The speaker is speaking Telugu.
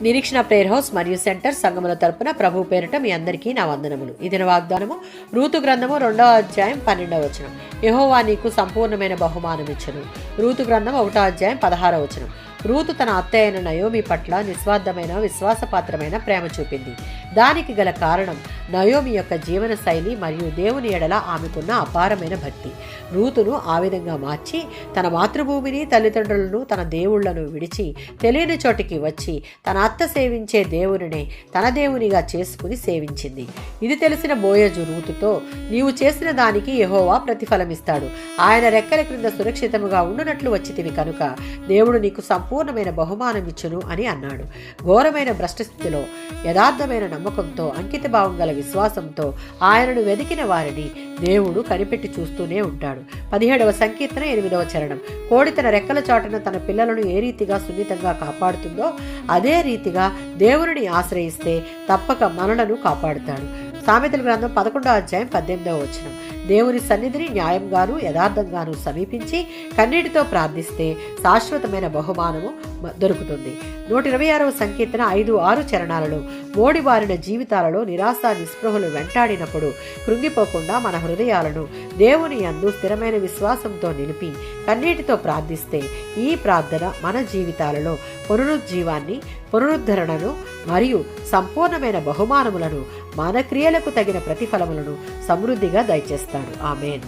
నిరీక్షణ ప్రేయర్ హౌస్ మరియు సెంటర్ సంఘముల తరపున ప్రభు పేరిట మీ అందరికీ నా వందనములు. ఇది వాగ్దానము. రూతు గ్రంథము 2వ అధ్యాయం 12వ వచనం. యెహోవా నీకు సంపూర్ణమైన బహుమానం ఇచ్చును. రూతు గ్రంథం 1వ అధ్యాయం 16వ వచనం. రూతు తన అత్త అయిన నయోమి పట్ల నిస్వార్థమైన విశ్వాసపాత్రమైన ప్రేమ చూపింది. దానికి గల కారణం నయోమి యొక్క జీవన శైలి మరియు దేవుని ఎడల ఆమెకున్న అపారమైన భక్తి. రూతును ఆ విధంగా మార్చి తన మాతృభూమిని, తల్లిదండ్రులను, తన దేవుళ్లను విడిచి తెలియని చోటికి వచ్చి తన అత్త సేవించే దేవునినే తన దేవునిగా చేసుకుని సేవించింది. ఇది తెలిసిన బోయజు రూతుతో, నీవు చేసిన దానికి యెహోవా ప్రతిఫలమిస్తాడు. ఆయన రెక్కల క్రింద సురక్షితముగా ఉండునట్లు వచ్చితివి కనుక దేవుడు నీకు సంపూర్ణమైన బహుమానం ఇచ్చును అని అన్నాడు. ఘోరమైన భ్రష్టస్థితిలో యథార్థమైన నమ్మకంతో, అంకితభావం గల విశ్వాసంతో ఆయనను వెదికిన వారిని దేవుడు కనిపెట్టి చూస్తూనే ఉంటాడు. 17వ సంకీర్తన 8వ చరణం. కోడి తన రెక్కల చాటున తన పిల్లలను ఏ రీతిగా సున్నితంగా కాపాడుతుందో అదే రీతిగా దేవుని ఆశ్రయిస్తే తప్పక మనలను కాపాడుతాడు. సామెతల గ్రంథం 11వ అధ్యాయం 18వ వచనం. దేవుని సన్నిధిని న్యాయంగాను యథార్థంగాను సమీపించి కన్నీటితో ప్రార్థిస్తే శాశ్వతమైన బహుమానము దొరుకుతుంది. 126వ సంకీర్తన 5-6 చరణాలలో మోడిబారిన జీవితాలలో నిరాశ నిస్పృహలు వెంటాడినప్పుడు కృంగిపోకుండా మన హృదయాలను దేవుని యందు స్థిరమైన విశ్వాసంతో నిలిపి కన్నీటితో ప్రార్థిస్తే ఈ ప్రార్థన మన జీవితాలలో పునరుజ్జీవాన్ని, పునరుద్ధరణను మరియు సంపూర్ణమైన బహుమానములను, మన క్రియలకు తగిన ప్రతిఫలములను సమృద్ధిగా దయచేస్తాడు. ఆమేన్.